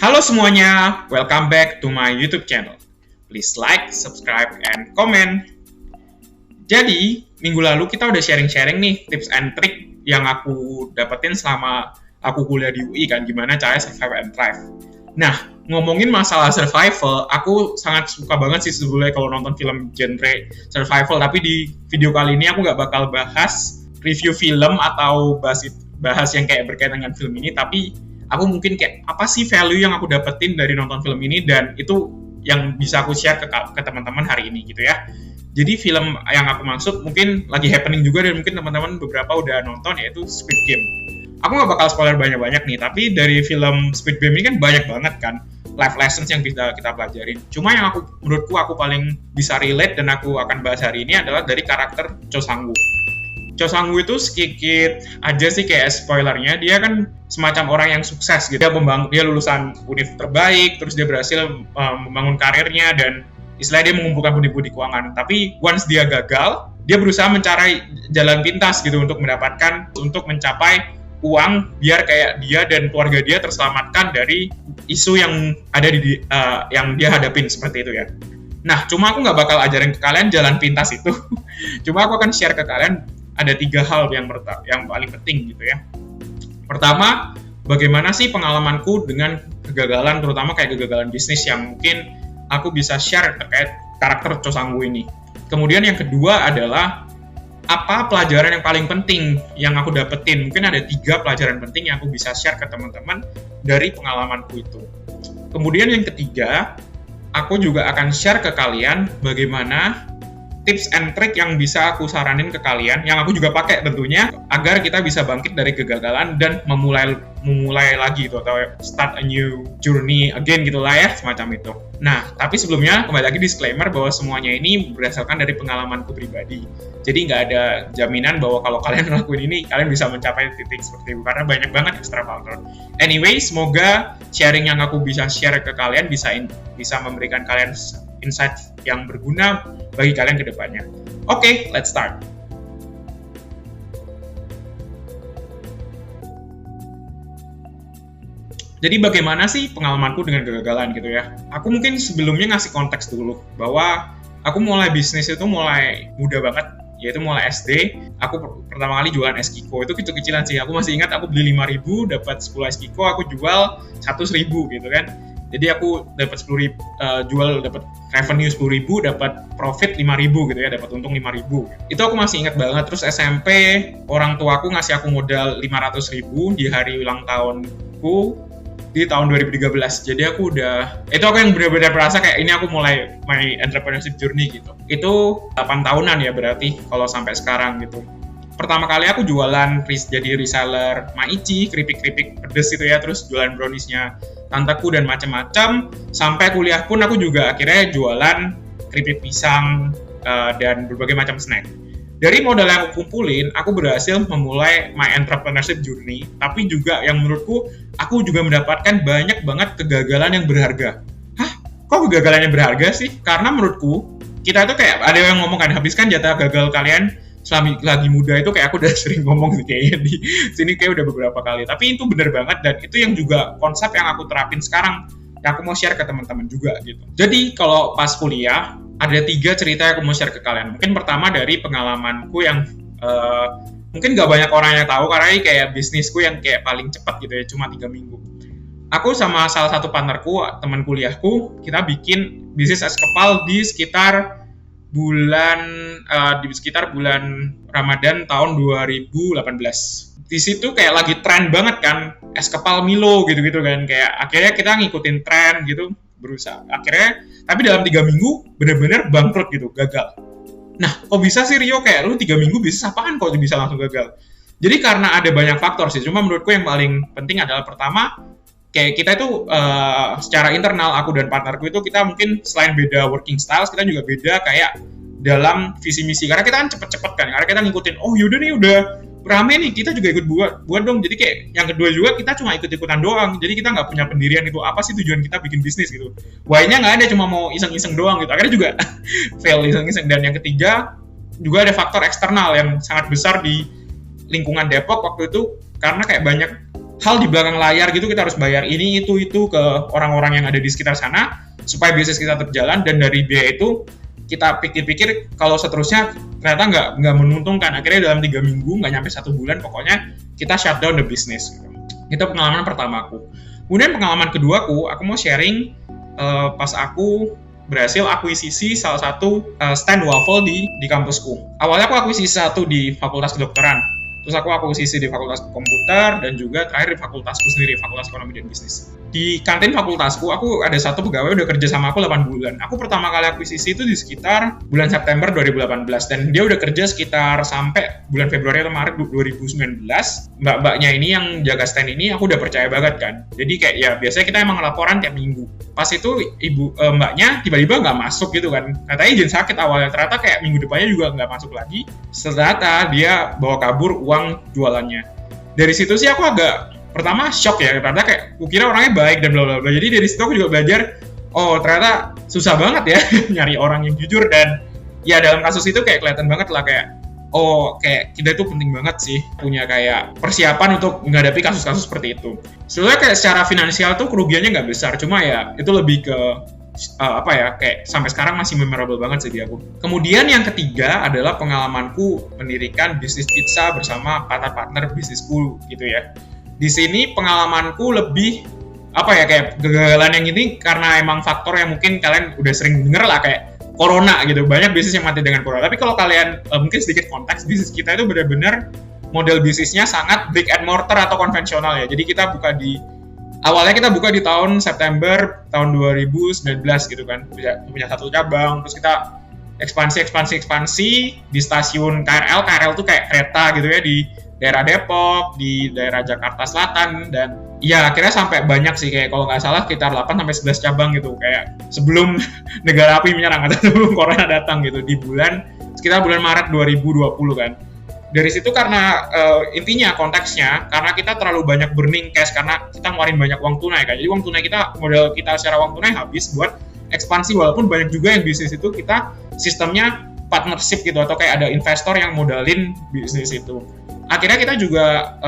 Halo semuanya, welcome back to my YouTube channel. Please like, subscribe, and comment. Jadi, minggu lalu kita udah sharing-sharing nih tips and trick yang aku dapetin selama aku kuliah di UI kan, gimana cara survive and thrive. Nah, ngomongin masalah survival, aku sangat suka banget sih sebelumnya kalau nonton film genre survival, tapi di video kali ini aku nggak bakal bahas review film atau bahas yang kayak berkaitan dengan film ini, tapi aku mungkin kayak apa sih value yang aku dapetin dari nonton film ini, dan itu yang bisa aku share ke teman-teman hari ini gitu ya. Jadi film yang aku maksud mungkin lagi happening juga dan mungkin teman-teman beberapa udah nonton, yaitu Squid Game. Aku nggak bakal spoiler banyak-banyak nih, tapi dari film Squid Game ini kan banyak banget kan life lessons yang bisa kita pelajarin. Cuma yang menurutku aku paling bisa relate dan aku akan bahas hari ini adalah dari karakter Cho Sang-woo. Cho Sang-woo itu sedikit aja sih kayak spoilernya, dia kan semacam orang yang sukses gitu. Dia lulusan univ terbaik, terus dia berhasil membangun karirnya dan istilahnya dia mengumpulkan pundi-pundi keuangan. Tapi once dia gagal, dia berusaha mencari jalan pintas gitu untuk mencapai uang biar kayak dia dan keluarga dia terselamatkan dari isu yang ada yang dia hadapin seperti itu ya. Nah, cuma aku nggak bakal ajarin ke kalian jalan pintas itu. Cuma aku akan share ke kalian ada 3 hal yang paling penting gitu ya. Pertama, bagaimana sih pengalamanku dengan kegagalan, terutama kayak kegagalan bisnis yang mungkin aku bisa share terkait karakter Cho Sang-woo ini. Kemudian yang kedua adalah apa pelajaran yang paling penting yang aku dapetin. Mungkin ada 3 pelajaran penting yang aku bisa share ke teman-teman dari pengalamanku itu. Kemudian yang ketiga, aku juga akan share ke kalian bagaimana tips and trick yang bisa aku saranin ke kalian, yang aku juga pakai tentunya, agar kita bisa bangkit dari kegagalan dan memulai lagi gitu, atau start a new journey again gitulah ya, semacam itu. Nah, tapi sebelumnya kembali lagi disclaimer bahwa semuanya ini berdasarkan dari pengalamanku pribadi. Jadi nggak ada jaminan bahwa kalau kalian ngelakuin ini, kalian bisa mencapai titik seperti itu, karena banyak banget extra factor. Anyway, semoga sharing yang aku bisa share ke kalian bisa memberikan kalian insight yang berguna bagi kalian ke depannya. Oke, let's start. Jadi bagaimana sih pengalamanku dengan kegagalan gitu ya? Aku mungkin sebelumnya ngasih konteks dulu bahwa aku mulai bisnis itu mulai muda banget, yaitu mulai SD. Aku pertama kali jualan es kiko, itu kecil-kecilan sih. Aku masih ingat aku beli 5.000 dapat 10 es kiko, aku jual 100.000 gitu kan. Jadi aku dapat 10.000 dapat revenue 10.000, dapat profit 5.000 gitu ya, dapat untung 5.000. Itu aku masih ingat banget. Terus SMP, orang tuaku ngasih aku modal 500.000 di hari ulang tahunku di tahun 2013. Jadi aku itu aku yang benar-benar merasa kayak ini aku mulai my entrepreneurship journey gitu. Itu 8 tahunan ya berarti kalau sampai sekarang gitu. Pertama kali aku jualan jadi reseller maici, keripik-keripik pedes itu ya, terus jualan browniesnya tanteku dan macam-macam. Sampai kuliah pun aku juga akhirnya jualan keripik pisang dan berbagai macam snack. Dari modal yang aku kumpulin, aku berhasil memulai my entrepreneurship journey, tapi juga yang menurutku, aku juga mendapatkan banyak banget kegagalan yang berharga. Hah? Kok kegagalan yang berharga sih? Karena menurutku, kita itu kayak, ada yang ngomong kan, habiskan jatah gagal kalian selama lagi muda. Itu kayak aku udah sering ngomong sih kayaknya di sini, kayak udah beberapa kali. Tapi itu benar banget, dan itu yang juga konsep yang aku terapin sekarang, yang aku mau share ke teman-teman juga gitu. Jadi kalau pas kuliah, ada 3 cerita yang aku mau share ke kalian. Mungkin pertama dari pengalamanku yang mungkin gak banyak orang yang tahu, karena ini kayak bisnisku yang kayak paling cepat gitu ya, cuma 3 minggu. Aku sama salah satu partnerku, teman kuliahku, kita bikin bisnis es kepal di sekitar bulan Ramadan tahun 2018. Di situ kayak lagi tren banget kan, es kepal Milo gitu-gitu kan. Kayak akhirnya kita ngikutin tren gitu, berusaha. Akhirnya, tapi dalam 3 minggu benar-benar bangkrut gitu, gagal. Nah, kok bisa sih Rio, kayak lu 3 minggu bisnis apaan kok bisa langsung gagal? Jadi karena ada banyak faktor sih, cuma menurutku yang paling penting adalah pertama, kayak kita itu secara internal, aku dan partnerku itu kita mungkin selain beda working styles, kita juga beda kayak dalam visi misi. Karena kita kan cepet-cepet kan, karena kita ngikutin, oh yaudah nih udah rame nih, kita juga ikut buat dong. Jadi kayak yang kedua juga kita cuma ikut-ikutan doang. Jadi kita nggak punya pendirian itu, apa sih tujuan kita bikin bisnis gitu. Why-nya nggak ada, cuma mau iseng-iseng doang gitu. Akhirnya juga fail iseng-iseng. Dan yang ketiga juga ada faktor eksternal yang sangat besar di lingkungan Depok waktu itu, karena kayak banyak hal di belakang layar gitu, kita harus bayar ini itu ke orang-orang yang ada di sekitar sana supaya bisnis kita berjalan. Dan dari biaya itu kita pikir-pikir kalau seterusnya ternyata nggak menguntungkan. Akhirnya dalam 3 minggu, nggak nyampe 1 bulan, pokoknya kita shut down the business. Itu pengalaman pertamaku. Kemudian pengalaman keduaku, aku mau sharing pas aku berhasil akuisisi salah satu stand waffle di kampusku. Awalnya aku akuisisi satu di Fakultas Kedokteran, terus aku akuisisi di Fakultas Komputer, dan juga terakhir di fakultasku sendiri, Fakultas Ekonomi dan Bisnis. Di kantin fakultasku, aku ada satu pegawai udah kerja sama aku 8 bulan. Aku pertama kali akuisisi itu di sekitar bulan September 2018, dan dia udah kerja sekitar sampai bulan Februari atau Maret 2019. Mbak-mbaknya ini yang jaga stand ini, aku udah percaya banget kan. Jadi kayak ya biasanya kita emang laporan tiap minggu. Pas itu mbaknya tiba-tiba nggak masuk gitu kan. Katanya izin sakit awalnya, ternyata kayak minggu depannya juga nggak masuk lagi. Ternyata dia bawa kabur uang jualannya. Dari situ sih aku agak pertama shock ya, karena kayak kukira orangnya baik dan bla bla bla. Jadi dari situ aku juga belajar, oh ternyata susah banget ya nyari orang yang jujur. Dan ya dalam kasus itu kayak kelihatan banget lah kayak, oh kayak kita itu penting banget sih punya kayak persiapan untuk menghadapi kasus-kasus seperti itu. Sebenarnya kayak secara finansial tuh kerugiannya nggak besar, cuma ya itu lebih ke kayak sampai sekarang masih memorable banget sih di aku. Kemudian yang ketiga adalah pengalamanku mendirikan bisnis pizza bersama partner bisnisku gitu ya. Di sini pengalamanku lebih kayak kegagalan yang ini karena emang faktor yang mungkin kalian udah sering denger lah, kayak corona gitu. Banyak bisnis yang mati dengan corona. Tapi kalau kalian mungkin sedikit konteks, bisnis kita itu benar-benar model bisnisnya sangat brick and mortar atau konvensional ya. Jadi awalnya kita buka di tahun September tahun 2019 gitu kan. Punya satu cabang, terus kita ekspansi di stasiun KRL. KRL tuh kayak kereta gitu ya, di daerah Depok, di daerah Jakarta Selatan, dan ya akhirnya sampai banyak sih, kayak kalau nggak salah sekitar 8-11 cabang gitu, kayak sebelum negara api menyerang atau sebelum corona datang gitu, di sekitar bulan Maret 2020 kan. Dari situ karena intinya konteksnya, karena kita terlalu banyak burning cash, karena kita ngeluarin banyak uang tunai kan, jadi uang tunai kita, modal kita secara uang tunai habis buat ekspansi, walaupun banyak juga yang bisnis itu kita sistemnya partnership gitu, atau kayak ada investor yang modalin bisnis itu. Akhirnya kita juga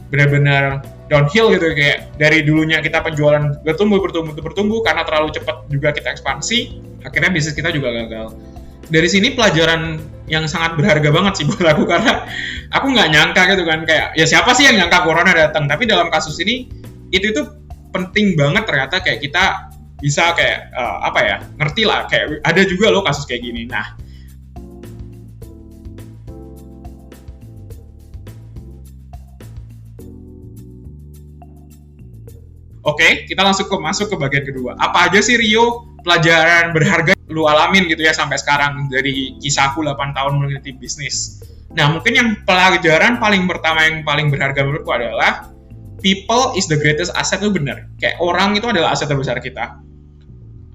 benar-benar downhill gitu, kayak dari dulunya kita penjualan bertumbuh karena terlalu cepat juga kita ekspansi, akhirnya bisnis kita juga gagal. Dari sini pelajaran yang sangat berharga banget sih buat aku, karena aku nggak nyangka gitu kan, kayak ya siapa sih yang nyangka corona datang, tapi dalam kasus ini itu penting banget ternyata, kayak kita bisa kayak ngerti lah, kayak ada juga loh kasus kayak gini. Nah, oke, kita langsung masuk ke bagian kedua. Apa aja sih Rio pelajaran berharga lu alamin gitu ya sampai sekarang dari kisahku 8 tahun meneliti bisnis. Nah, mungkin yang pelajaran paling pertama yang paling berharga menurutku adalah people is the greatest asset. Itu benar. Kayak orang itu adalah aset terbesar kita.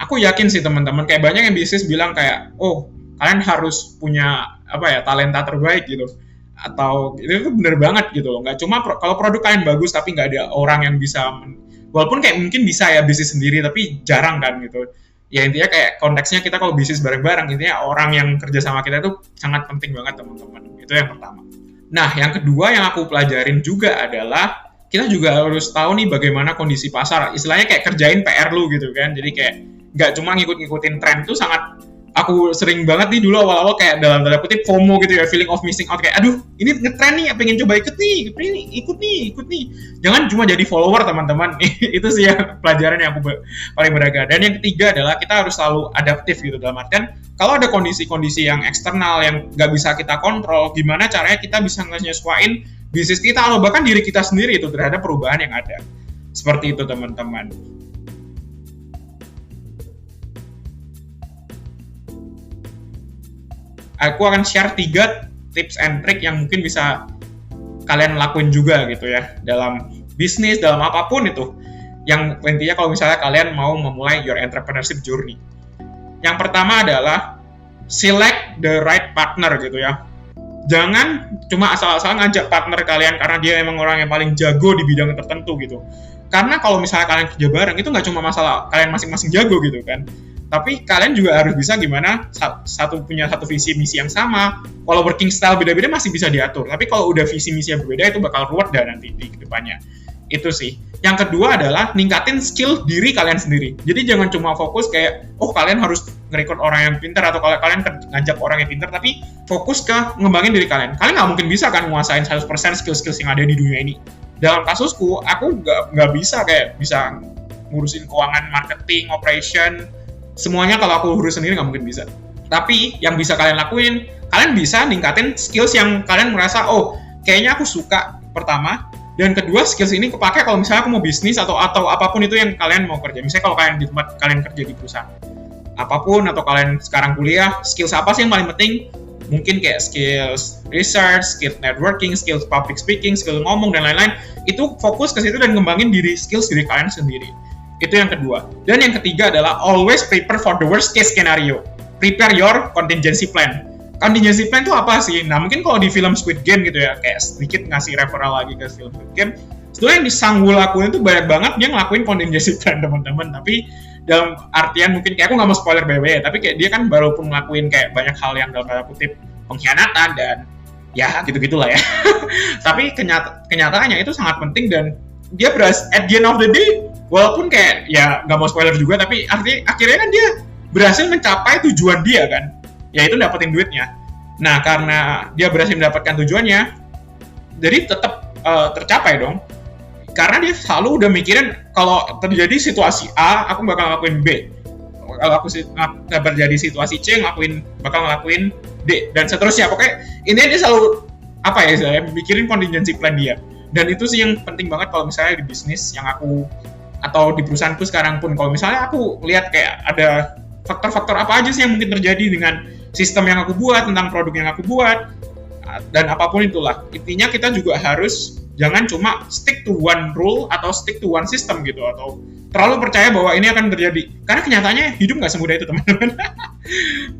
Aku yakin sih teman-teman, kayak banyak yang bisnis bilang kayak, oh kalian harus punya talenta terbaik gitu. Atau itu benar banget gitu loh. Nggak cuma kalau produk kalian bagus tapi nggak ada orang yang bisa walaupun kayak mungkin bisa ya bisnis sendiri, tapi jarang kan gitu. Ya intinya kayak konteksnya kita kalau bisnis bareng-bareng, intinya orang yang kerja sama kita itu sangat penting banget teman-teman. Itu yang pertama. Nah, yang kedua yang aku pelajarin juga adalah kita juga harus tahu nih bagaimana kondisi pasar. Istilahnya kayak kerjain PR lu gitu kan. Jadi kayak nggak cuma ngikut-ngikutin tren, tuh sangat aku sering banget nih dulu awal-awal kayak dalam tanda kutip FOMO gitu ya, feeling of missing out, kayak aduh ini ngetren nih, pengen coba ikut nih. Jangan cuma jadi follower teman-teman. Itu sih ya pelajaran yang aku paling berharga. Dan yang ketiga adalah kita harus selalu adaptif gitu, dalam artian kalau ada kondisi-kondisi yang eksternal yang nggak bisa kita kontrol, gimana caranya kita bisa nyesuaiin bisnis kita atau bahkan diri kita sendiri itu terhadap perubahan yang ada. Seperti itu teman-teman. Aku akan share 3 tips and trick yang mungkin bisa kalian lakuin juga gitu ya, dalam bisnis, dalam apapun itu. Yang intinya kalau misalnya kalian mau memulai your entrepreneurship journey. Yang pertama adalah select the right partner gitu ya. Jangan cuma asal-asalan ngajak partner kalian karena dia emang orang yang paling jago di bidang tertentu gitu. Karena kalau misalnya kalian kerja bareng, itu nggak cuma masalah kalian masing-masing jago gitu kan. Tapi kalian juga harus bisa gimana punya satu visi misi yang sama. Kalau working style beda-beda masih bisa diatur. Tapi kalau udah visi misi yang berbeda, itu bakal ruwet dah nanti di kedepannya. Itu sih. Yang kedua adalah ningkatin skill diri kalian sendiri. Jadi jangan cuma fokus kayak, oh kalian harus nge-record orang yang pintar atau kalian ngajak orang yang pintar, tapi fokus ke ngembangin diri kalian. Kalian nggak mungkin bisa kan nguasain 100% skill-skill yang ada di dunia ini. Dalam kasusku, aku nggak bisa kayak bisa ngurusin keuangan, marketing, operation, semuanya kalau aku urus sendiri nggak mungkin bisa. Tapi yang bisa kalian lakuin, kalian bisa ningkatin skills yang kalian merasa, oh kayaknya aku suka pertama, dan kedua skills ini kepake kalau misalnya aku mau bisnis atau apapun itu yang kalian mau kerja. Misalnya kalau kalian di tempat kalian kerja di perusahaan apapun, atau kalian sekarang kuliah, skills apa sih yang paling penting? Mungkin kayak skills research, skills networking, skills public speaking, skills ngomong dan lain-lain. Itu fokus ke situ dan ngembangin skills diri kalian sendiri. Itu yang kedua. Dan yang ketiga adalah always prepare for the worst case scenario. Prepare your contingency plan. Contingency plan itu apa sih? Nah, mungkin kalau di film Squid Game gitu ya, kayak sedikit ngasih referral lagi ke film Squid Game, sebenarnya yang Sang-woo lakuin itu banyak banget dia ngelakuin contingency plan, teman-teman. Tapi dalam artian mungkin kayak aku nggak mau spoiler BW, tapi kayak dia kan baru pun ngelakuin kayak banyak hal yang dalam tanda kutip pengkhianatan dan ya gitu-gitulah ya. Tapi kenyataannya itu sangat penting dan dia at the end of the day, walaupun kayak ya nggak mau spoiler juga, tapi akhirnya kan dia berhasil mencapai tujuan dia kan, yaitu dapetin duitnya. Nah, karena dia berhasil mendapatkan tujuannya, jadi tetap tercapai dong. Karena dia selalu udah mikirin kalau terjadi situasi A, aku bakal ngelakuin B. Kalau aku terjadi situasi C, bakal ngelakuin D dan seterusnya. Pokoknya intinya dia selalu mikirin contingency plan dia. Dan itu sih yang penting banget kalau misalnya di bisnis yang aku atau di perusahaanku sekarang pun, kalau misalnya aku lihat kayak ada faktor-faktor apa aja sih yang mungkin terjadi dengan sistem yang aku buat, tentang produk yang aku buat, dan apapun itulah. Intinya kita juga harus jangan cuma stick to one rule atau stick to one system gitu, atau terlalu percaya bahwa ini akan terjadi. Karena kenyataannya hidup nggak semudah itu, teman-teman.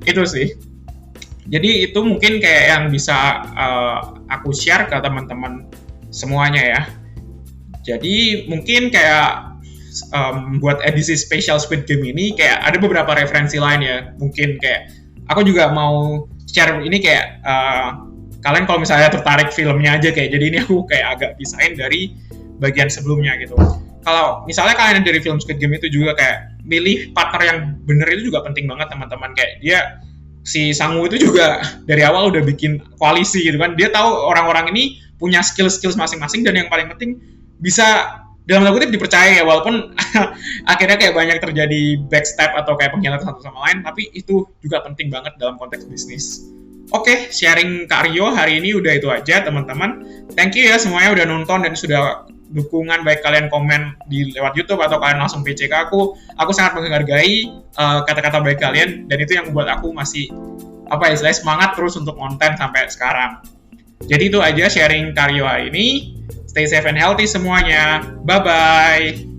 Itu sih. Jadi itu mungkin kayak yang bisa aku share ke teman-teman semuanya ya. Jadi mungkin kayak buat edisi spesial Squid Game ini kayak ada beberapa referensi lain ya. Mungkin kayak aku juga mau share ini kayak kalian kalau misalnya tertarik filmnya aja kayak, jadi ini aku kayak agak pisahin dari bagian sebelumnya gitu. Kalau misalnya kalian dari film Squid Game itu juga kayak milih partner yang bener itu juga penting banget, teman-teman. Kayak si Sang-woo itu juga dari awal udah bikin koalisi gitu kan. Dia tahu orang-orang ini punya skill-skill masing-masing dan yang paling penting bisa dalam tanda kutip dipercaya ya, walaupun akhirnya kayak banyak terjadi backstab atau kayak pengkhianatan satu sama lain, tapi itu juga penting banget dalam konteks bisnis. Oke, sharing Kak Rio hari ini udah itu aja, teman-teman. Thank you ya semuanya udah nonton dan sudah dukungan, baik kalian komen di lewat YouTube atau kalian langsung PC ke aku. Aku sangat menghargai kata-kata baik kalian, dan itu yang membuat aku masih semangat terus untuk konten sampai sekarang. Jadi itu aja sharing Kak Rio hari ini. Stay safe and healthy semuanya. Bye-bye.